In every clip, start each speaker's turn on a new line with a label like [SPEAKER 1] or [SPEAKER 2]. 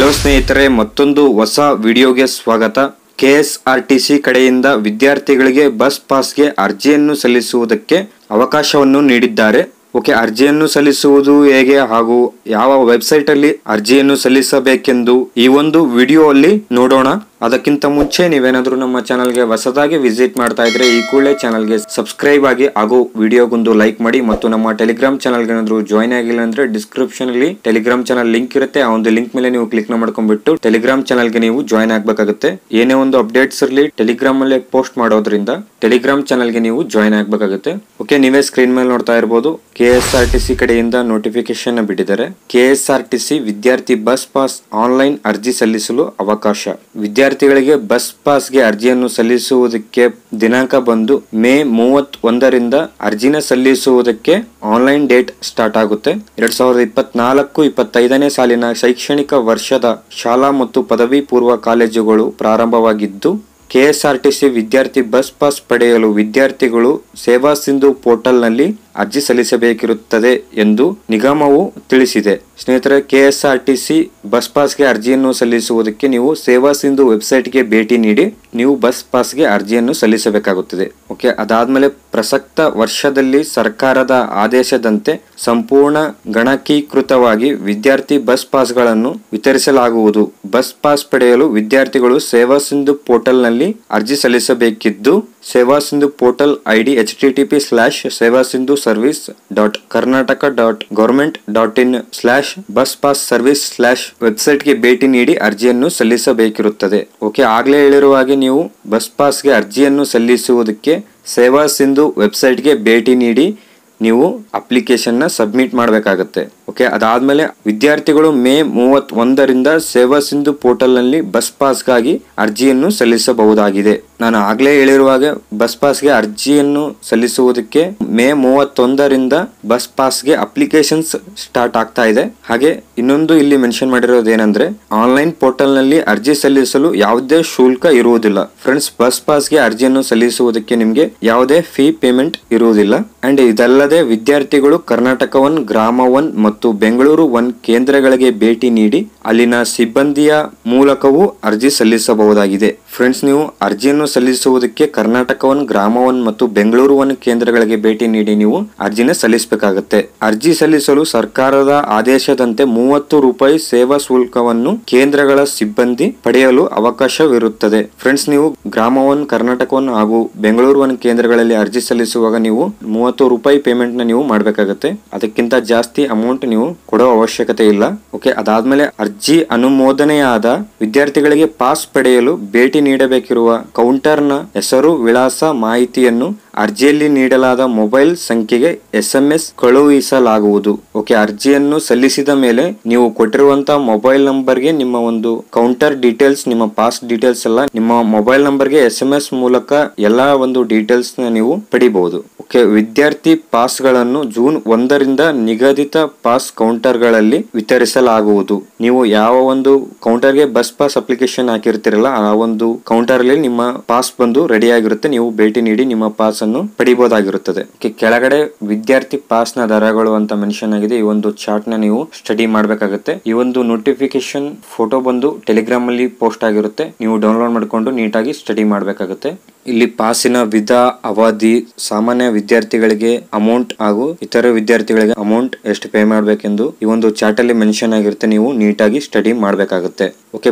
[SPEAKER 1] Hello ಸ್ನೇಹಿತರೆ, ಮತ್ತೊಂದು ಹೊಸ ವಿಡಿಯೋಗೆ ಸ್ವಾಗತ. ಕೆಎಸ್ಆರ್ಟಿಸಿ ಕಡೆಯಿಂದ ವಿದ್ಯಾರ್ಥಿಗಳಿಗೆ ಬಸ್ ಪಾಸ್ಗೆ ಅರ್ಜಿಯನ್ನು ಸಲ್ಲಿಸುವುದಕ್ಕೆ ಅವಕಾಶವನ್ನು ನೀಡಿದ್ದಾರೆ. ಅರ್ಜಿಯನ್ನು ಸಲ್ಲಿಸುವುದು ಹೇಗೆ ಹಾಗೂ ಯಾವ ವೆಬ್ಸೈಟ್ ಅಲ್ಲಿ ಅರ್ಜಿಯನ್ನು ಸಲ್ಲಿಸಬೇಕೆಂದು ಈ ಒಂದು ವಿಡಿಯೋ ಅಲ್ಲಿ ನೋಡೋಣ. ಅದಕ್ಕಿಂತ ಮುಂಚೆ ನೀವೇನಾದ್ರೂ ನಮ್ಮ ಚಾನಲ್ಗೆ ಹೊಸದಾಗಿ ವಿಸಿಟ್ ಮಾಡ್ತಾ ಇದ್ರೆ ಈ ಕೂಡಲೇ ಚಾನಲ್ಗೆ ಸಬ್ಸ್ಕ್ರೈಬ್ ಆಗಿ ಹಾಗೂ ವಿಡಿಯೋಗೊಂದು ಲೈಕ್ ಮಾಡಿ. ಮತ್ತು ನಮ್ಮ ಟೆಲಿಗ್ರಾಮ್ ಚಾನಲ್ಗೆ ಏನಾದ್ರು ಜಾಯ್ನ್ ಆಗಿಲ್ಲ ಅಂದ್ರೆ ಡಿಸ್ಕ್ರಿಪ್ಷನ್ ಅಲ್ಲಿ ಟೆಲಿಗ್ರಾಮ್ ಚಾನಲ್ ಲಿಂಕ್ ಇರುತ್ತೆ. ಆ ಒಂದು ಲಿಂಕ್ ಮೇಲೆ ನೀವು ಕ್ಲಿಕ್ ಮಾಡ್ಕೊಂಡ್ಬಿಟ್ಟು ಟೆಲಿಗ್ರಾಮ್ ಚಾನಲ್ಗೆ ನೀವು ಜಾಯ್ನ್ ಆಗ್ಬೇಕಾಗುತ್ತೆ. ಏನೇ ಒಂದು ಅಪ್ಡೇಟ್ಸ್ ಇರಲಿ ಟೆಲಿಗ್ರಾಮ್ ಅಲ್ಲಿ ಪೋಸ್ಟ್ ಮಾಡೋದ್ರಿಂದ ಟೆಲಿಗ್ರಾಮ್ ಚಾನಲ್ಗೆ ನೀವು ಜಾಯ್ನ್ ಆಗ್ಬೇಕಾಗುತ್ತೆ. ನೀವೇ ಸ್ಕ್ರೀನ್ ಮೇಲೆ ನೋಡ್ತಾ ಇರಬಹುದು, ಕೆಎಸ್ಆರ್ಟಿಸಿ ಕಡೆಯಿಂದ ನೋಟಿಫಿಕೇಶನ್ ಬಿಟ್ಟಿದ್ದಾರೆ. ಕೆಎಸ್ಆರ್ಟಿಸಿ ವಿದ್ಯಾರ್ಥಿ ಬಸ್ ಪಾಸ್ ಆನ್ಲೈನ್ ಅರ್ಜಿ ಸಲ್ಲಿಸಲು ಅವಕಾಶ. ವಿದ್ಯಾರ್ಥಿಗಳಿಗೆ ಬಸ್ ಪಾಸ್ಗೆ ಅರ್ಜಿಯನ್ನು ಸಲ್ಲಿಸುವುದಕ್ಕೆ ದಿನಾಂಕ ಬಂದು ಮೇ 31ರಿಂದ ಅರ್ಜಿನ ಸಲ್ಲಿಸುವುದಕ್ಕೆ ಆನ್ಲೈನ್ ಡೇಟ್ ಸ್ಟಾರ್ಟ್ ಆಗುತ್ತೆ. 2024-25ನೇ ಸಾಲಿನ ಶೈಕ್ಷಣಿಕ ವರ್ಷದ ಶಾಲಾ ಮತ್ತು ಪದವಿ ಪೂರ್ವ ಕಾಲೇಜುಗಳು ಪ್ರಾರಂಭವಾಗಿದ್ದು, ಕೆಎಸ್ಆರ್ಟಿಸಿ ವಿದ್ಯಾರ್ಥಿ ಬಸ್ ಪಾಸ್ ಪಡೆಯಲು ವಿದ್ಯಾರ್ಥಿಗಳು ಸೇವಾ ಸಿಂಧು ಪೋರ್ಟಲ್ನಲ್ಲಿ ಅರ್ಜಿ ಸಲ್ಲಿಸಬೇಕಿರುತ್ತದೆ ಎಂದು ನಿಗಮವು ತಿಳಿಸಿದೆ. ಸ್ನೇಹಿತರೆ, ಕೆಎಸ್ಆರ್ಟಿಸಿ ಬಸ್ ಪಾಸ್ಗೆ ಅರ್ಜಿಯನ್ನು ಸಲ್ಲಿಸುವುದಕ್ಕೆ ನೀವು ಸೇವಾ ಸಿಂಧು ವೆಬ್ಸೈಟ್ಗೆ ಭೇಟಿ ನೀಡಿ ನೀವು ಬಸ್ ಪಾಸ್ಗೆ ಅರ್ಜಿಯನ್ನು ಸಲ್ಲಿಸಬೇಕಾಗುತ್ತದೆ. ಅದಾದ್ಮೇಲೆ ಪ್ರಸಕ್ತ ವರ್ಷದಲ್ಲಿ ಸರ್ಕಾರದ ಆದೇಶದಂತೆ ಸಂಪೂರ್ಣ ಗಣಕೀಕೃತವಾಗಿ ವಿದ್ಯಾರ್ಥಿ ಬಸ್ ಪಾಸ್ಗಳನ್ನು ವಿತರಿಸಲಾಗುವುದು. ಬಸ್ ಪಾಸ್ ಪಡೆಯಲು ವಿದ್ಯಾರ್ಥಿಗಳು ಸೇವಾ ಸಿಂಧು ಪೋರ್ಟಲ್ನಲ್ಲಿ ಅರ್ಜಿ ಸಲ್ಲಿಸಬೇಕಿದ್ದು, ಸೇವಾ Sindhu portal ID http://sevasindhu-service.karnataka.government.in/bus pass service/ ವೆಬ್ಸೈಟ್ಗೆ ಭೇಟಿ ನೀಡಿ ಅರ್ಜಿಯನ್ನು ಸಲ್ಲಿಸಬೇಕಿರುತ್ತದೆ. ಆಗ್ಲೇ ಹೇಳಿರುವ ಹಾಗೆ ನೀವು ಬಸ್ ಪಾಸ್ಗೆ ಅರ್ಜಿಯನ್ನು ಸಲ್ಲಿಸುವುದಕ್ಕೆ ಸೇವಾ ಸಿಂಧು ವೆಬ್ಸೈಟ್ಗೆ ಭೇಟಿ ನೀಡಿ ನೀವು ಅಪ್ಲಿಕೇಶನ್ ಸಬ್ಮಿಟ್ ಮಾಡಬೇಕಾಗುತ್ತೆ. ಅದಾದ್ಮೇಲೆ ವಿದ್ಯಾರ್ಥಿಗಳು ಮೇ 31ರಿಂದ ಸೇವಾ ಸಿಂಧು ಪೋರ್ಟಲ್ ನಲ್ಲಿ ಬಸ್ ಪಾಸ್ಗಾಗಿ ಅರ್ಜಿಯನ್ನು ಸಲ್ಲಿಸಬಹುದಾಗಿದೆ. ನಾನು ಆಗ್ಲೇ ಹೇಳಿರುವ ಹಾಗೆ ಬಸ್ ಪಾಸ್ಗೆ ಅರ್ಜಿಯನ್ನು ಸಲ್ಲಿಸುವುದಕ್ಕೆ ಮೇ 31ರಿಂದ ಬಸ್ ಪಾಸ್ಗೆ ಅಪ್ಲಿಕೇಶನ್ಸ್ ಸ್ಟಾರ್ಟ್ ಆಗ್ತಾ ಇದೆ. ಹಾಗೆ ಇನ್ನೊಂದು ಇಲ್ಲಿ ಮೆನ್ಷನ್ ಮಾಡಿರೋದೇನೆಂದ್ರೆ, ಆನ್ಲೈನ್ ಪೋರ್ಟಲ್ ನಲ್ಲಿ ಅರ್ಜಿ ಸಲ್ಲಿಸಲು ಯಾವುದೇ ಶುಲ್ಕ ಇರುವುದಿಲ್ಲ. ಫ್ರೆಂಡ್ಸ್, ಬಸ್ ಪಾಸ್ಗೆ ಅರ್ಜಿಯನ್ನು ಸಲ್ಲಿಸುವುದಕ್ಕೆ ನಿಮ್ಗೆ ಯಾವುದೇ ಫೀ ಪೇಮೆಂಟ್ ಇರುವುದಿಲ್ಲ. ಅಂಡ್ ಇದಲ್ಲದೆ ವಿದ್ಯಾರ್ಥಿಗಳು ಕರ್ನಾಟಕ 1, ಗ್ರಾಮ 1 ಮತ್ತು ಬೆಂಗಳೂರು 1 ಕೇಂದ್ರಗಳಿಗೆ ಭೇಟಿ ನೀಡಿ ಅಲ್ಲಿನ ಸಿಬ್ಬಂದಿಯ ಮೂಲಕವೂ ಅರ್ಜಿ ಸಲ್ಲಿಸಬಹುದಾಗಿದೆ. ಫ್ರೆಂಡ್ಸ್, ನೀವು ಅರ್ಜಿಯನ್ನು ಸಲ್ಲಿಸುವುದಕ್ಕೆ ಕರ್ನಾಟಕ 1, ಗ್ರಾಮ 1 ಮತ್ತು ಬೆಂಗಳೂರು 1 ಕೇಂದ್ರಗಳಿಗೆ ಭೇಟಿ ನೀಡಿ ನೀವು ಅರ್ಜಿನ ಸಲ್ಲಿಸಬೇಕಾಗುತ್ತೆ. ಅರ್ಜಿ ಸಲ್ಲಿಸಲು ಸರ್ಕಾರದ ಆದೇಶದಂತೆ 30 ರೂಪಾಯಿ ಸೇವಾ ಶುಲ್ಕವನ್ನು ಕೇಂದ್ರಗಳ ಸಿಬ್ಬಂದಿ ಪಡೆಯಲು ಅವಕಾಶವಿರುತ್ತದೆ. ಫ್ರೆಂಡ್ಸ್, ನೀವು ಗ್ರಾಮ 1, ಕರ್ನಾಟಕ 1 ಹಾಗೂ ಬೆಂಗಳೂರು 1 ಕೇಂದ್ರಗಳಲ್ಲಿ ಅರ್ಜಿ ಸಲ್ಲಿಸುವಾಗ ನೀವು 30 ರೂಪಾಯಿ ಪೇಮೆಂಟ್ ನ ನೀವು ಮಾಡಬೇಕಾಗುತ್ತೆ. ಅದಕ್ಕಿಂತ ಜಾಸ್ತಿ ಅಮೌಂಟ್ ನೀವು ಕೊಡೋ ಅವಶ್ಯಕತೆ ಇಲ್ಲ. ಅದಾದ್ಮೇಲೆ ಅರ್ಜಿ ಅನುಮೋದನೆಯಾದ ವಿದ್ಯಾರ್ಥಿಗಳಿಗೆ ಪಾಸ್ ಪಡೆಯಲು ಭೇಟಿ ನೀಡಬೇಕಿರುವ ಕೌಂಟರ್ ನ ಹೆಸರು, ವಿಳಾಸ ಮಾಹಿತಿಯನ್ನು ಅರ್ಜಿಯಲ್ಲಿ ನೀಡಲಾದ ಮೊಬೈಲ್ ಸಂಖ್ಯೆಗೆ SMS ಕಳುಹಿಸಲಾಗುವುದು. ಅರ್ಜಿಯನ್ನು ಸಲ್ಲಿಸಿದ ಮೇಲೆ ನೀವು ಕೊಟ್ಟಿರುವಂತಹ ಮೊಬೈಲ್ ನಂಬರ್ಗೆ ನಿಮ್ಮ ಒಂದು ಕೌಂಟರ್ ಡೀಟೇಲ್ಸ್, ನಿಮ್ಮ ಪಾಸ್ ಡೀಟೇಲ್ಸ್ ಎಲ್ಲ ನಿಮ್ಮ ಮೊಬೈಲ್ ನಂಬರ್ಗೆ SMS ಮೂಲಕ ಎಲ್ಲಾ ಒಂದು ಡೀಟೇಲ್ಸ್ ನ ನೀವು ಪಡಿಬಹುದು. ವಿದ್ಯಾರ್ಥಿ ಪಾಸ್ ಗಳನ್ನು ಜೂನ್ 1ರಿಂದ ನಿಗದಿತ ಪಾಸ್ ಕೌಂಟರ್ ಗಳಲ್ಲಿ ವಿತರಿಸಲಾಗುವುದು. ನೀವು ಯಾವ ಒಂದು ಕೌಂಟರ್ಗೆ ಬಸ್ ಪಾಸ್ ಅಪ್ಲಿಕೇಶನ್ ಹಾಕಿರ್ತೀರಲ್ಲ, ಆ ಒಂದು ಕೌಂಟರ್ ಅಲ್ಲಿ ನಿಮ್ಮ ಪಾಸ್ ಬಂದು ರೆಡಿ ಆಗಿರುತ್ತೆ. ನೀವು ಭೇಟಿ ನೀಡಿ ನಿಮ್ಮ ಪಾಸ್ ಅನ್ನು ಪಡಿಬಹುದಾಗಿರುತ್ತದೆ. ಕೆಳಗಡೆ ವಿದ್ಯಾರ್ಥಿ ಪಾಸ್ ನ ದರಗಳು ಅಂತ ಮೆನ್ಷನ್ ಆಗಿದೆ. ಈ ಒಂದು ಚಾರ್ಟ್ ನ ನೀವು ಸ್ಟಡಿ ಮಾಡಬೇಕಾಗುತ್ತೆ. ಈ ಒಂದು ನೋಟಿಫಿಕೇಶನ್ ಫೋಟೋ ಬಂದು ಟೆಲಿಗ್ರಾಮ್ ಅಲ್ಲಿ ಪೋಸ್ಟ್ ಆಗಿರುತ್ತೆ. ನೀವು ಡೌನ್ಲೋಡ್ ಮಾಡಿಕೊಂಡು ನೀಟಾಗಿ ಸ್ಟಡಿ ಮಾಡಬೇಕಾಗುತ್ತೆ. ಇಲ್ಲಿ ಪಾಸಿನ ವಿಧ, ಅವಧಿ, ಸಾಮಾನ್ಯ ವಿದ್ಯಾರ್ಥಿಗಳಿಗೆ ಅಮೌಂಟ್ ಹಾಗೂ ಇತರ ವಿದ್ಯಾರ್ಥಿಗಳಿಗೆ ಅಮೌಂಟ್ ಎಷ್ಟು ಪೇ ಮಾಡಬೇಕೆಂದು ಈ ಒಂದು ಚಾರ್ಟ್ ಅಲ್ಲಿ ಮೆನ್ಷನ್ ಆಗಿರುತ್ತೆ. ನೀವು ನೀಟಾಗಿ ಸ್ಟಡಿ ಮಾಡಬೇಕಾಗುತ್ತೆ.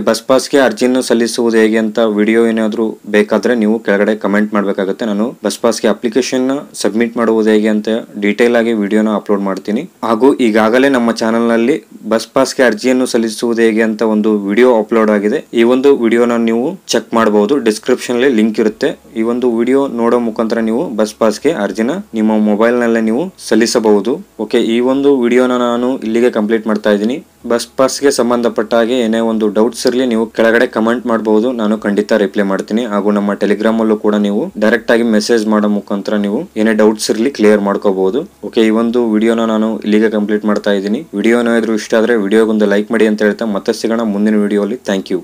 [SPEAKER 1] ಬಸ್ ಪಾಸ್ಗೆ ಅರ್ಜಿಯನ್ನು ಸಲ್ಲಿಸುವುದು ಹೇಗೆ ಅಂತ ವಿಡಿಯೋ ಏನಾದ್ರು ಬೇಕಾದ್ರೆ ನೀವು ಕೆಳಗಡೆ ಕಮೆಂಟ್ ಮಾಡಬೇಕಾಗುತ್ತೆ. ನಾನು ಬಸ್ ಪಾಸ್ಗೆ ಅಪ್ಲಿಕೇಶನ್ ಸಬ್ಮಿಟ್ ಮಾಡುವುದು ಹೇಗೆ ಅಂತ ಡೀಟೇಲ್ ಆಗಿ ವಿಡಿಯೋನ ಅಪ್ಲೋಡ್ ಮಾಡ್ತೀನಿ. ಹಾಗೂ ಈಗಾಗಲೇ ನಮ್ಮ ಚಾನೆಲ್ ನಲ್ಲಿ ಬಸ್ ಪಾಸ್ಗೆ ಅರ್ಜಿಯನ್ನು ಸಲ್ಲಿಸುವುದು ಹೇಗೆ ಅಂತ ಒಂದು ವಿಡಿಯೋ ಅಪ್ಲೋಡ್ ಆಗಿದೆ. ಈ ಒಂದು ವಿಡಿಯೋನ ನೀವು ಚೆಕ್ ಮಾಡಬಹುದು. ಡಿಸ್ಕ್ರಿಪ್ಷನ್ ಅಲ್ಲಿ ಲಿಂಕ್ ಇರುತ್ತೆ. ಈ ಒಂದು ವಿಡಿಯೋ ನೋಡೋ ಮುಖಾಂತರ ನೀವು ಬಸ್ ಪಾಸ್ಗೆ ಅರ್ಜಿನ ನಿಮ್ಮ ಮೊಬೈಲ್ ನಲ್ಲೇ ನೀವು ಸಲ್ಲಿಸಬಹುದು. ಈ ಒಂದು ವಿಡಿಯೋನ ನಾನು ಇಲ್ಲಿಗೆ ಕಂಪ್ಲೀಟ್ ಮಾಡ್ತಾ ಇದ್ದೀನಿ. ಬಸ್ ಪಾಸ್ಗೆ ಸಂಬಂಧಪಟ್ಟ ಹಾಗೆ ಏನೇ ಒಂದು ಡೌಟ್ಸ್ ಇರಲಿ ನೀವು ಕೆಳಗಡೆ ಕಮೆಂಟ್ ಮಾಡಬಹುದು. ನಾನು ಖಂಡಿತ ರಿಪ್ಲೈ ಮಾಡ್ತೀನಿ. ಹಾಗೂ ನಮ್ಮ ಟೆಲಿಗ್ರಾಮ್ ಅಲ್ಲೂ ಕೂಡ ನೀವು ಡೈರೆಕ್ಟ್ ಆಗಿ ಮೆಸೇಜ್ ಮಾಡೋ ಮುಖಾಂತರ ನೀವು ಏನೇ ಡೌಟ್ಸ್ ಇರಲಿ ಕ್ಲಿಯರ್ ಮಾಡ್ಕೋಬಹುದು. ಈ ಒಂದು ವಿಡಿಯೋನ ನಾನು ಇಲ್ಲಿಗೆ ಕಂಪ್ಲೀಟ್ ಮಾಡ್ತಾ ಇದ್ದೀನಿ. ವಿಡಿಯೋ ಏನಾದ್ರು ಇಷ್ಟ ಆದ್ರೆ ವಿಡಿಯೋಗೊಂದು ಲೈಕ್ ಮಾಡಿ ಅಂತ ಹೇಳ್ತಾ ಮತ್ತೆ ಸಿಗೋಣ ಮುಂದಿನ ವಿಡಿಯೋ ಅಲ್ಲಿ. Thank you.